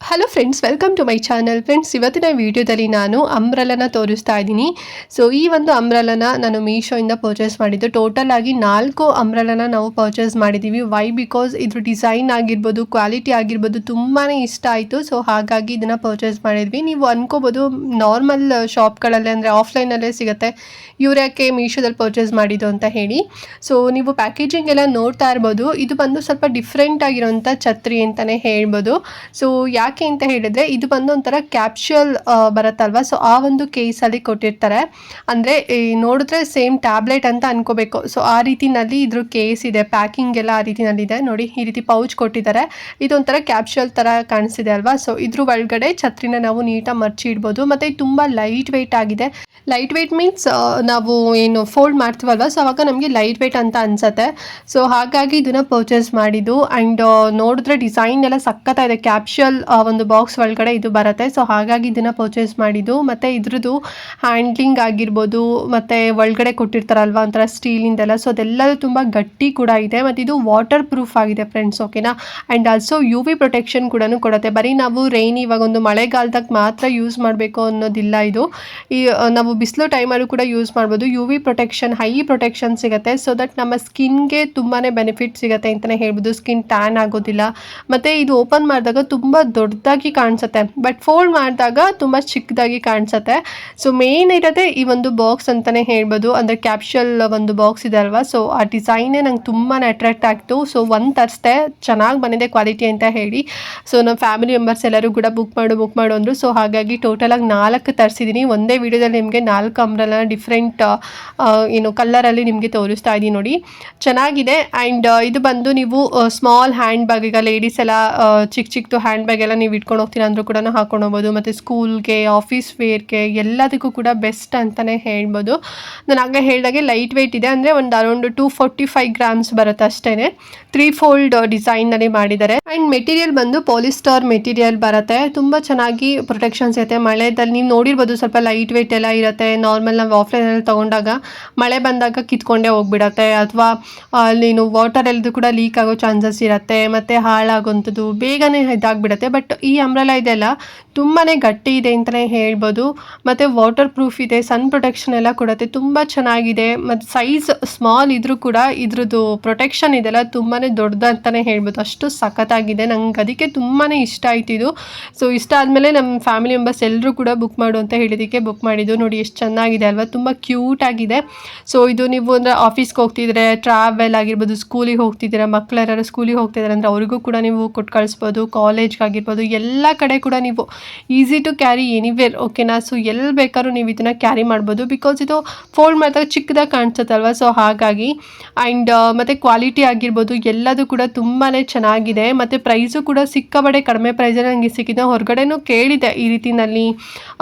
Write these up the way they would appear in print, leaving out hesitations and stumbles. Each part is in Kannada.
Hello friends, welcome to my channel. Friends, ಇವತ್ತಿನ ವಿಡಿಯೋದಲ್ಲಿ ನಾನು ಅಂಬ್ರೆಲಾನ ತೋರಿಸ್ತಾ ಇದ್ದೀನಿ. ಸೊ ಈ ಒಂದು ಅಂಬ್ರೆಲಾನ ನಾನು ಮೀಶೋಯಿಂದ ಪರ್ಚೇಸ್ ಮಾಡಿದ್ದು. ಟೋಟಲ್ ಆಗಿ 4 ಅಂಬ್ರೆಲಾನ ನಾವು ಪರ್ಚೇಸ್ ಮಾಡಿದ್ದೀವಿ. ವೈ ಬಿಕಾಸ್ ಇದ್ರ ಡಿಸೈನ್ ಆಗಿರ್ಬೋದು, ಕ್ವಾಲಿಟಿ ಆಗಿರ್ಬೋದು ತುಂಬಾ ಇಷ್ಟ ಆಯಿತು. ಸೊ ಹಾಗಾಗಿ ಇದನ್ನು ಪರ್ಚೇಸ್ ಮಾಡಿದ್ವಿ. ನೀವು ಅನ್ಕೋಬೋದು ನಾರ್ಮಲ್ ಶಾಪ್ಗಳಲ್ಲಿ ಅಂದರೆ ಆಫ್ಲೈನಲ್ಲೇ ಸಿಗುತ್ತೆ, ಇವ್ರು ಯಾಕೆ ಮೀಶೋದಲ್ಲಿ ಪರ್ಚೇಸ್ ಮಾಡಿದ್ದು ಅಂತ ಹೇಳಿ. ಸೊ ನೀವು ಪ್ಯಾಕೇಜಿಂಗ್ ಎಲ್ಲ ನೋಡ್ತಾ ಇರ್ಬೋದು. ಇದು ಬಂದು ಸ್ವಲ್ಪ ಡಿಫ್ರೆಂಟ್ ಆಗಿರೋಂಥ ಛತ್ರಿ ಅಂತಲೇ ಹೇಳ್ಬೋದು. ಸೊ ಯಾಕೆ ಅಂತ ಹೇಳಿದ್ರೆ ಇದು ಬಂದು ಒಂಥರ ಕ್ಯಾಪ್ಶೂಲ್ ಬರುತ್ತಲ್ವಾ. ಸೊ ಆ ಒಂದು ಕೇಸಲ್ಲಿ ಕೊಟ್ಟಿರ್ತಾರೆ. ಅಂದರೆ ನೋಡಿದ್ರೆ ಸೇಮ್ ಟ್ಯಾಬ್ಲೆಟ್ ಅಂತ ಅನ್ಕೋಬೇಕು. ಸೊ ಆ ರೀತಿನಲ್ಲಿ ಇದ್ರ ಕೇಸ್ ಇದೆ, ಪ್ಯಾಕಿಂಗ್ ಎಲ್ಲ ಆ ರೀತಿನಲ್ಲಿದೆ ನೋಡಿ. ಈ ರೀತಿ ಪೌಚ್ ಕೊಟ್ಟಿದ್ದಾರೆ. ಇದೊಂಥರ ಕ್ಯಾಪ್ಶೂಲ್ ಥರ ಕಾಣಿಸ್ತಿದೆ ಅಲ್ವಾ. ಸೊ ಇದ್ರ ಒಳಗಡೆ ಛತ್ರಿನ ನಾವು ನೀಟಾಗಿ ಮರ್ಚಿ ಇಡ್ಬೋದು. ಮತ್ತು ಇದು ತುಂಬ ಲೈಟ್ ವೆಯ್ಟ್ ಆಗಿದೆ. ಲೈಟ್ ವೆಯ್ಟ್ ಮೀನ್ಸ್ ನಾವು ಏನು ಫೋಲ್ಡ್ ಮಾಡ್ತೀವಲ್ವ, ಸೊ ಅವಾಗ ನಮಗೆ ಲೈಟ್ ವೆಯ್ಟ್ ಅಂತ ಅನ್ಸುತ್ತೆ. ಸೊ ಹಾಗಾಗಿ ಇದನ್ನು ಪರ್ಚೇಸ್ ಮಾಡಿದ್ದು. ಆ್ಯಂಡ್ ನೋಡಿದ್ರೆ ಡಿಸೈನ್ ಎಲ್ಲ ಸಖತ್ತಾಗಿದೆ. ಕ್ಯಾಪ್ಶೂಲ್ ಒಂದು ಬಾಕ್ಸ್ ಒಳಗಡೆ ಇದು ಬರುತ್ತೆ. ಸೊ ಹಾಗಾಗಿ ಇದನ್ನು ಪರ್ಚೇಸ್ ಮಾಡಿದ್ದು. ಮತ್ತು ಇದ್ರದ್ದು ಹ್ಯಾಂಡ್ಲಿಂಗ್ ಆಗಿರ್ಬೋದು, ಮತ್ತು ಒಳಗಡೆ ಕೊಟ್ಟಿರ್ತಾರಲ್ವ ಒಂಥರ ಸ್ಟೀಲಿಂದೆಲ್ಲ, ಸೊ ಅದೆಲ್ಲದು ತುಂಬ ಗಟ್ಟಿ ಕೂಡ ಇದೆ. ಮತ್ತು ಇದು ವಾಟರ್ ಪ್ರೂಫ್ ಆಗಿದೆ ಫ್ರೆಂಡ್ಸ್, ಓಕೆನಾ. ಆ್ಯಂಡ್ ಆಲ್ಸೋ ಯು ವಿ ಪ್ರೊಟೆಕ್ಷನ್ ಕೂಡ ಕೊಡುತ್ತೆ. ಬರೀ ನಾವು ರೈನ್ ಇವಾಗ ಒಂದು ಮಳೆಗಾಲದಾಗ ಮಾತ್ರ ಯೂಸ್ ಮಾಡಬೇಕು ಅನ್ನೋದಿಲ್ಲ. ಇದು ಈ ನಾವು ಬಿಸಿಲು ಟೈಮಲ್ಲೂ ಕೂಡ ಯೂಸ್ ಮಾಡ್ಬೋದು. ಯು ವಿ ಪ್ರೊಟೆಕ್ಷನ್, ಹೈ ಪ್ರೊಟೆಕ್ಷನ್ ಸಿಗುತ್ತೆ. ಸೊ ದಟ್ ನಮ್ಮ ಸ್ಕಿನ್ಗೆ ತುಂಬಾ ಬೆನಿಫಿಟ್ ಸಿಗುತ್ತೆ ಅಂತಲೇ ಹೇಳ್ಬೋದು. ಸ್ಕಿನ್ ಟ್ಯಾನ್ ಆಗೋದಿಲ್ಲ. ಮತ್ತು ಇದು ಓಪನ್ ಮಾಡಿದಾಗ ತುಂಬ ದೊಡ್ಡದಾಗಿ ಕಾಣಿಸುತ್ತೆ, ಬಟ್ ಫೋಲ್ಡ್ ಮಾಡಿದಾಗ ತುಂಬ ಚಿಕ್ಕದಾಗಿ ಕಾಣಿಸುತ್ತೆ. ಸೊ ಮೇನ್ ಇರೋದೇ ಈ ಒಂದು ಬಾಕ್ಸ್ ಅಂತಲೇ ಹೇಳ್ಬೋದು. ಅಂದರೆ ಕ್ಯಾಪ್ಶೂಲ್ ಒಂದು ಬಾಕ್ಸ್ ಇದೆ ಅಲ್ವಾ. ಸೊ ಆ ಡಿಸೈನೇ ನಂಗೆ ತುಂಬಾ ಅಟ್ರಾಕ್ಟ್ ಆಗ್ತು. ಸೊ ಒಂದು ತರಿಸ್ದೆ, ಚೆನ್ನಾಗಿ ಬಂದಿದೆ ಕ್ವಾಲಿಟಿ ಅಂತ ಹೇಳಿ. ಸೊ ನಮ್ಮ ಫ್ಯಾಮಿಲಿ ಮೆಂಬರ್ಸ್ ಎಲ್ಲರೂ ಕೂಡ ಬುಕ್ ಮಾಡು ಅಂದರು. ಸೊ ಹಾಗಾಗಿ ಟೋಟಲಾಗಿ 4 ತರಿಸಿದ್ದೀನಿ. ಒಂದೇ ವಿಡಿಯೋದಲ್ಲಿ ನಿಮಗೆ 4 ಅಂಬ್ರೆಲಾ ಡಿಫ್ರೆಂಟ್ ಏನು ಕಲರಲ್ಲಿ ನಿಮಗೆ ತೋರಿಸ್ತಾ ಇದ್ದೀನಿ ನೋಡಿ. ಚೆನ್ನಾಗಿದೆ. ಆ್ಯಂಡ್ ಇದು ಬಂದು ನೀವು ಸ್ಮಾಲ್ ಹ್ಯಾಂಡ್ ಬ್ಯಾಗ್, ಈಗ ಲೇಡೀಸ್ ಎಲ್ಲ ಚಿಕ್ಕದು ಹ್ಯಾಂಡ್ ಬ್ಯಾಗ್ ಎಲ್ಲ ನೀವು ಇಟ್ಕೊಂಡು ಹೋಗ್ತೀರ ಅಂದರೂ ಕೂಡ ಹಾಕೊಂಡು ಹೋಗ್ಬೋದು. ಮತ್ತು ಸ್ಕೂಲ್ಗೆ, ಆಫೀಸ್ ವೇರ್ಗೆ ಎಲ್ಲದಕ್ಕೂ ಕೂಡ ಬೆಸ್ಟ್ ಅಂತಲೇ ಹೇಳ್ಬೋದು. ನಾನು ಆಗ ಹೇಳಿದಾಗೆ ಲೈಟ್ ವೆಯ್ಟ್ ಇದೆ. ಅಂದರೆ ಒಂದು ಅರೌಂಡ್ 245 ಗ್ರಾಮ್ಸ್ ಬರುತ್ತೆ ಅಷ್ಟೇ. 3 ಫೋಲ್ಡ್ ಡಿಸೈನ್ನಲ್ಲಿ ಮಾಡಿದ್ದಾರೆ. ಆ್ಯಂಡ್ ಮೆಟೀರಿಯಲ್ ಬಂದು ಪಾಲಿಸ್ಟರ್ ಮೆಟೀರಿಯಲ್ ಬರುತ್ತೆ. ತುಂಬ ಚೆನ್ನಾಗಿ ಪ್ರೊಟೆಕ್ಷನ್ ಸಿಗುತ್ತೆ. ಮಳೆದಲ್ಲಿ ನೀವು ನೋಡಿರ್ಬೋದು ಸ್ವಲ್ಪ ಲೈಟ್ ವೆಯ್ಟ್ ಎಲ್ಲ ಇರುತ್ತೆ. ನಾರ್ಮಲ್ ನಾವು ಆಫ್ಲೈನಲ್ಲಿ ತೊಗೊಂಡಾಗ ಮಳೆ ಬಂದಾಗ ಕಿತ್ಕೊಂಡೇ ಹೋಗ್ಬಿಡತ್ತೆ, ಅಥವಾ ಅಲ್ಲಿನು ವಾಟರ್ ಎಲ್ಲದು ಕೂಡ ಲೀಕ್ ಆಗೋ ಚಾನ್ಸಸ್ ಇರುತ್ತೆ, ಮತ್ತು ಹಾಳಾಗೋಂಥದ್ದು ಬೇಗನೆ ಇದಾಗ್ಬಿಡುತ್ತೆ. ಬಟ್ ಈ ಅಂಬ್ರೆಲಾ ಇದೆಲ್ಲ ತುಂಬಾ ಗಟ್ಟಿ ಇದೆ ಅಂತಲೇ ಹೇಳ್ಬೋದು. ಮತ್ತು ವಾಟರ್ ಪ್ರೂಫ್ ಇದೆ, ಸನ್ ಪ್ರೊಟೆಕ್ಷನ್ ಎಲ್ಲ ಕೊಡುತ್ತೆ. ತುಂಬ ಚೆನ್ನಾಗಿದೆ. ಮತ್ತು ಸೈಜ್ ಸ್ಮಾಲ್ ಇದ್ರೂ ಕೂಡ ಇದ್ರದ್ದು ಪ್ರೊಟೆಕ್ಷನ್ ಇದೆಲ್ಲ ತುಂಬಾ ದೊಡ್ಡದು ಅಂತಲೇ ಹೇಳ್ಬೋದು. ಅಷ್ಟು ಸಖತ್ತಾಗಿದೆ. ನಂಗೆ ಅದಕ್ಕೆ ತುಂಬಾ ಇಷ್ಟ ಆಯ್ತು ಇದು. ಸೊ ಇಷ್ಟ ಆದಮೇಲೆ ನಮ್ಮ ಫ್ಯಾಮಿಲಿ ಮೆಂಬರ್ಸ್ ಎಲ್ಲರೂ ಕೂಡ ಬುಕ್ ಮಾಡು ಅಂತ ಹೇಳಿದ್ದಕ್ಕೆ ಬುಕ್ ಮಾಡಿದ್ದು. ನೋಡಿ ಎಷ್ಟು ಚೆನ್ನಾಗಿದೆ ಅಲ್ವಾ, ತುಂಬ ಕ್ಯೂಟ್ ಆಗಿದೆ. ಸೊ ಇದು ನೀವು ಅಂದರೆ ಆಫೀಸ್ಗೆ ಹೋಗ್ತಿದ್ರೆ, ಟ್ರಾವೆಲ್ ಆಗಿರ್ಬೋದು, ಸ್ಕೂಲಿಗೆ ಹೋಗ್ತಿದ್ದೀರಾ, ಮಕ್ಕಳೆಲ್ಲರೂ ಸ್ಕೂಲಿಗೆ ಹೋಗ್ತಿದ್ದಾರೆ ಅಂದರೆ ಅವ್ರಿಗೂ ಕೂಡ ನೀವು ಕೊಟ್ಟು ಕಳಿಸ್ಬೋದು. ಕಾಲೇಜ್ಗೆ ಆಗಿರ್ಬೋದು, ಎಲ್ಲ ಕಡೆ ಕೂಡ ನೀವು ಈಸಿ ಟು ಕ್ಯಾರಿ ಎನಿವೇರ್, ಓಕೆನಾ. ಸೊ ಎಲ್ಲಿ ಬೇಕಾದ್ರೂ ನೀವು ಇದನ್ನು ಕ್ಯಾರಿ ಮಾಡ್ಬೋದು. ಬಿಕಾಸ್ ಇದು ಫೋಲ್ಡ್ ಮಾಡಿದಾಗ ಚಿಕ್ಕದಾಗಿ ಕಾಣಿಸುತ್ತಲ್ವ. ಸೊ ಹಾಗಾಗಿ ಆ್ಯಂಡ್ ಮತ್ತು ಕ್ವಾಲಿಟಿ ಆಗಿರ್ಬೋದು ಎಲ್ಲದು ಕೂಡ ತುಂಬಾ ಚೆನ್ನಾಗಿದೆ. ಮತ್ತು ಪ್ರೈಸು ಕೂಡ ಸಿಕ್ಕಾಬಡೆ ಕಡಿಮೆ ಪ್ರೈಸಲ್ಲಿ ನನಗೆ ಸಿಕ್ಕಿದೆ. ಹೊರಗಡೆನೂ ಕೇಳಿದೆ ಈ ರೀತಿನಲ್ಲಿ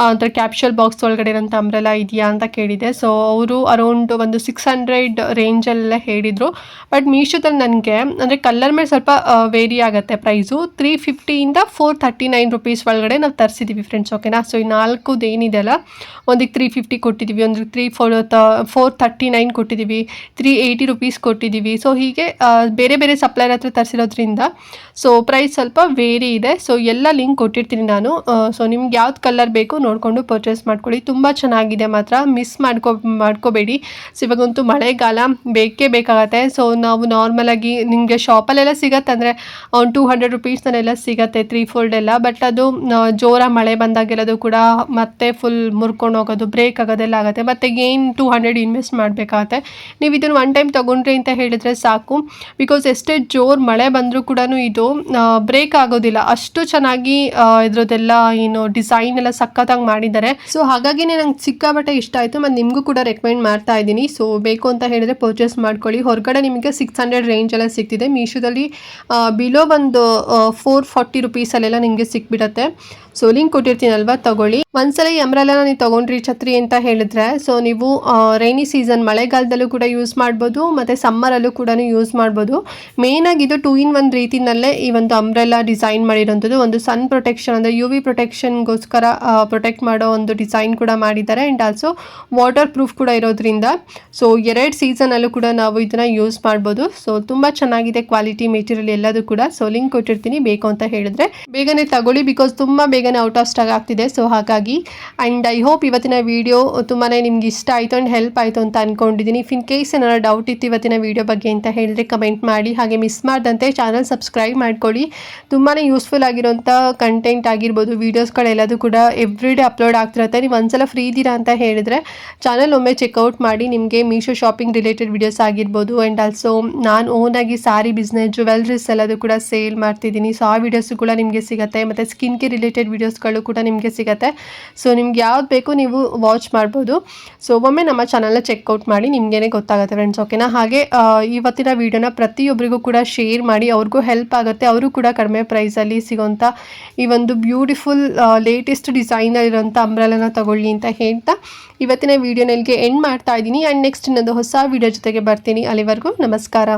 ಒಂಥರ ಕ್ಯಾಪ್ಶೂಲ್ ಬಾಕ್ಸ್ ಒಳಗಡೆ ಇರೋಂಥ ಅಂಬ್ರೆಲಾ ಇದೆಯಾ ಅಂತ ಕೇಳಿದೆ. ಸೊ ಅವರು ಅರೌಂಡ್ ಒಂದು 600 ರೇಂಜಲ್ಲೆಲ್ಲ ಹೇಳಿದರು. ಬಟ್ ಮೀಶೋದಲ್ಲಿ ನನಗೆ ಅಂದರೆ ಕಲರ್ ಮೇಲೆ ಸ್ವಲ್ಪ ವೇರಿ ಆಗುತ್ತೆ ಪ್ರೈಸು. 350ಇಂದ 439 ರುಪೀಸ್ ಒಳಗಡೆ ನಾವು ತರಿಸಿದ್ದೀವಿ ಫ್ರೆಂಡ್ಸ್, ಓಕೆನಾ. ಸೊ ಈ 4 ಏನಿದೆ ಅಲ್ಲ, ಒಂದಕ್ಕೆ 350 ಕೊಟ್ಟಿದ್ದೀವಿ, ಒಂದಕ್ಕೆ 439 ಕೊಟ್ಟಿದ್ದೀವಿ, 380 ರುಪೀಸ್ ಕೊಟ್ಟಿದ್ದೀವಿ. ಸೊ ಹೀಗೆ ಬೇರೆ ಬೇರೆ ಸಪ್ಲೈರ್ ಹತ್ರ ತರಿಸಿರೋದ್ರಿಂದ ಸೊ ಪ್ರೈಸ್ ಸ್ವಲ್ಪ ವೇರಿ ಇದೆ. ಸೊ ಎಲ್ಲ ಲಿಂಕ್ ಕೊಟ್ಟಿರ್ತೀನಿ ನಾನು. ಸೊ ನಿಮ್ಗೆ ಯಾವ್ದು ಕಲರ್ ಬೇಕು ನೋಡಿಕೊಂಡು ಪರ್ಚೇಸ್ ಮಾಡ್ಕೊಳ್ಳಿ. ತುಂಬ ಚೆನ್ನಾಗಿದೆ ಮಾತ್ರ, ಮಿಸ್ ಮಾಡ್ಕೋಬೇಡಿ. ಸೊ ಇವಾಗಂತೂ ಮಳೆಗಾಲ ಬೇಕೇ ಬೇಕಾಗತ್ತೆ. ಸೊ ನಾವು ನಾರ್ಮಲಾಗಿ ನಿಮಗೆ ಶಾಪಲ್ಲೆಲ್ಲ ಸಿಗತ್ತೆ, ಅಂದರೆ ಒಂದು 200 ರುಪೀಸ್ನಲ್ಲೆಲ್ಲ ಸಿಗತ್ತೆ 3 ಫೋಲ್ಡ್ ಎಲ್ಲ. ಬಟ್ ಅದು ಜೋರ ಮಳೆ ಬಂದಾಗೆಲ್ಲದು ಕೂಡ ಮತ್ತೆ ಫುಲ್ ಮುರ್ಕೊಂಡು ಹೋಗೋದು, ಬ್ರೇಕ್ ಆಗೋದೆಲ್ಲ ಆಗುತ್ತೆ. ಮತ್ತು ಏನು 200 ಇನ್ವೆಸ್ಟ್ ಮಾಡಬೇಕಾಗತ್ತೆ. ನೀವು ಇದನ್ನು ಒನ್ ಟೈಮ್ ತೊಗೊಂಡ್ರಿ ಅಂತ ಹೇಳಿದರೆ ಸಾಕು. ಬಿಕಾಸ್ ಎಷ್ಟೇ ಜೋರು ಮಳೆ ಬಂದರೂ ಕೂಡ ಇದು ಬ್ರೇಕ್ ಆಗೋದಿಲ್ಲ. ಅಷ್ಟು ಚೆನ್ನಾಗಿ ಇದ್ರದ್ದೆಲ್ಲ ಏನು ಡಿಸೈನ್ ಎಲ್ಲ ಸಖತ್ತಾಗಿ ಮಾಡಿದ್ದಾರೆ. ಸೊ ಹಾಗಾಗಿ ನಂಗೆ ಸಿಕ್ಕಾಬಟ್ಟೆ ಇಷ್ಟ ಆಯಿತು. ಮತ್ತು ನಿಮಗೂ ಕೂಡ ರೆಕಮೆಂಡ್ ಮಾಡ್ತಾ ಇದ್ದೀನಿ. ಸೊ ಬೇಕು ಅಂತ ಹೇಳಿದ್ರೆ ಪರ್ಚೇಸ್ ಮಾಡ್ಕೊಳ್ಳಿ. ಹೊರಗಡೆ ನಿಮಗೆ 600 ರೇಂಜೆಲ್ಲ ಸಿಗ್ತಿದೆ. ಮೀಶೋದಲ್ಲಿ ಬಿಲೋ ಒಂದು 440 ರುಪೀಸಲ್ಲೆಲ್ಲ ನಿಮಗೆ ಸಿಕ್ಬಿಡತ್ತೆ. ಸೊ ಲಿಂಕ್ ಕೊಟ್ಟಿರ್ತೀನಲ್ವ, ತಗೊಳ್ಳಿ. ಒಂದ್ಸಲ ಈ ಅಂಬ್ರೆಲಾನ ನೀವು ತೊಗೊಂಡ್ರಿ ಛತ್ರಿ ಅಂತ ಹೇಳಿದ್ರೆ, ಸೊ ನೀವು ರೈನಿ ಸೀಸನ್ ಮಳೆಗಾಲದಲ್ಲೂ ಕೂಡ ಯೂಸ್ ಮಾಡ್ಬೋದು, ಮತ್ತು ಸಮ್ಮರಲ್ಲೂ ಕೂಡ ಯೂಸ್ ಮಾಡ್ಬೋದು. ಮೇಯ್ನಾಗಿ ಇದು 2 in 1 ರೀತಿನಲ್ಲೇ ಈ ಒಂದು ಅಂಬ್ರೆಲಾ ಡಿಸೈನ್ ಮಾಡಿರೋಂಥದ್ದು. ಒಂದು ಸನ್ ಪ್ರೊಟೆಕ್ಷನ್ ಅಂದರೆ ಯು ವಿ ಪ್ರೊಟೆಕ್ಷನ್ಗೋಸ್ಕರ ಪ್ರೊಟೆಕ್ಟ್ ಮಾಡೋ ಒಂದು ಡಿಸೈನ್ ಕೂಡ ಮಾಡಿದ್ದಾರೆ. ಹೇಳಿದ್ದಾರೆ. ಆ್ಯಂಡ್ ಆಲ್ಸೋ ವಾಟರ್ ಪ್ರೂಫ್ ಕೂಡ ಇರೋದ್ರಿಂದ ಸೊ 2 ಸೀಸನಲ್ಲೂ ಕೂಡ ನಾವು ಇದನ್ನು ಯೂಸ್ ಮಾಡ್ಬೋದು. ಸೊ ತುಂಬ ಚೆನ್ನಾಗಿದೆ ಕ್ವಾಲಿಟಿ, ಮೆಟೀರಿಯಲ್ ಎಲ್ಲದೂ ಕೂಡ. ಸೊ ಲಿಂಕ್ ಕೊಟ್ಟಿರ್ತೀನಿ, ಬೇಕು ಅಂತ ಹೇಳಿದ್ರೆ ಬೇಗನೆ ತಗೊಳ್ಳಿ, ಬಿಕಾಸ್ ತುಂಬ ಬೇಗನೆ ಔಟ್ ಆಫ್ ಸ್ಟಾಕ್ ಆಗ್ತಿದೆ. ಸೊ ಹಾಗಾಗಿ ಆ್ಯಂಡ್ ಐ ಹೋಪ್ ಇವತ್ತಿನ ವಿಡಿಯೋ ತುಂಬಾ ನಿಮ್ಗೆ ಇಷ್ಟ ಆಯಿತು ಆ್ಯಂಡ್ ಹೆಲ್ಪ್ ಆಯಿತು ಅಂತ ಅಂದ್ಕೊಂಡಿದ್ದೀನಿ. ಇಫ್ ಇನ್ ಕೇಸ್ ಏನಾದ್ರು ಡೌಟ್ ಇತ್ತು ಇವತ್ತಿನ ವಿಡಿಯೋ ಬಗ್ಗೆ ಅಂತ ಹೇಳಿದ್ರೆ ಕಮೆಂಟ್ ಮಾಡಿ. ಹಾಗೆ ಮಿಸ್ ಮಾಡ್ದಂತೆ ಚಾನಲ್ ಸಬ್ಸ್ಕ್ರೈಬ್ ಮಾಡ್ಕೊಳ್ಳಿ. ತುಂಬಾ ಯೂಸ್ಫುಲ್ ಆಗಿರೋಂಥ ಕಂಟೆಂಟ್ ಆಗಿರ್ಬೋದು, ವೀಡಿಯೋಸ್ಗಳೆಲ್ಲದೂ ಕೂಡ ಎವ್ರಿ ಡೇ ಅಪ್ಲೋಡ್ ಆಗ್ತಿರುತ್ತೆ. ನೀವು ಒಂದ್ಸಲ ಫ್ರೀ ಇದ್ದೀರಾ ಅಂತ ಹೇಳಿದ್ರೆ ಚಾನಲ್ ಒಮ್ಮೆ ಚೆಕ್ಔಟ್ ಮಾಡಿ. ನಿಮಗೆ ಮೀಶೋ ಶಾಪಿಂಗ್ ರಿಲೇಟೆಡ್ ವಿಡಿಯೋಸ್ ಆಗಿರ್ಬೋದು ಆ್ಯಂಡ್ ಆಲ್ಸೋ ನಾನು ಓನಾಗಿ ಸಾರಿ ಬಿಸ್ನೆಸ್, ಜ್ಯುವೆಲ್ರೀಸ್ ಎಲ್ಲದೂ ಕೂಡ ಸೇಲ್ ಮಾಡ್ತಿದ್ದೀನಿ. ಸೊ ಆ ವಿಡಿಯೋಸು ಕೂಡ ನಿಮಗೆ ಸಿಗುತ್ತೆ. ಮತ್ತು ಸ್ಕಿನ್ ಕೇರ್ ರಿಲೇಟೆಡ್ ವಿಡಿಯೋಸ್ಗಳು ಕೂಡ ನಿಮಗೆ ಸಿಗುತ್ತೆ. ಸೊ ನಿಮ್ಗೆ ಯಾವ್ದು ಬೇಕು ನೀವು ವಾಚ್ ಮಾಡ್ಬೋದು. ಸೊ ಒಮ್ಮೆ ನಮ್ಮ ಚಾನಲ್ನ ಚೆಕ್ಔಟ್ ಮಾಡಿ, ನಿಮಗೇನೆ ಗೊತ್ತಾಗುತ್ತೆ ಫ್ರೆಂಡ್ಸ್, ಓಕೆನಾ. ಹಾಗೆ ಇವತ್ತಿನ ವಿಡಿಯೋನ ಪ್ರತಿಯೊಬ್ಬರಿಗೂ ಕೂಡ ಶೇರ್ ಮಾಡಿ, ಅವ್ರಿಗೂ ಹೆಲ್ಪ್ ಆಗುತ್ತೆ. ಅವರು ಕೂಡ ಕಡಿಮೆ ಪ್ರೈಸಲ್ಲಿ ಸಿಗೋಂಥ ಈ ಒಂದು ಬ್ಯೂಟಿಫುಲ್ ಲೇಟೆಸ್ಟ್ ಡಿಸೈನರ್ ಇರೋಂಥ ಅಂಬ್ರೆಲಾನ ತಗೊಳ್ಳಿ ಅಂತ ಹೇಳ್ತಾ ಇವತ್ತಿನ ವಿಡಿಯೋನಲ್ಲಿಗೆ ಎಂಡ್ ಮಾಡ್ತಾ ಇದ್ದೀನಿ. ಆ್ಯಂಡ್ ನೆಕ್ಸ್ಟ್ ಇನ್ನೊಂದು ಹೊಸ ವಿಡಿಯೋ ಜೊತೆಗೆ ಬರ್ತೀನಿ. ಅಲ್ಲಿವರೆಗೂ ನಮಸ್ಕಾರ.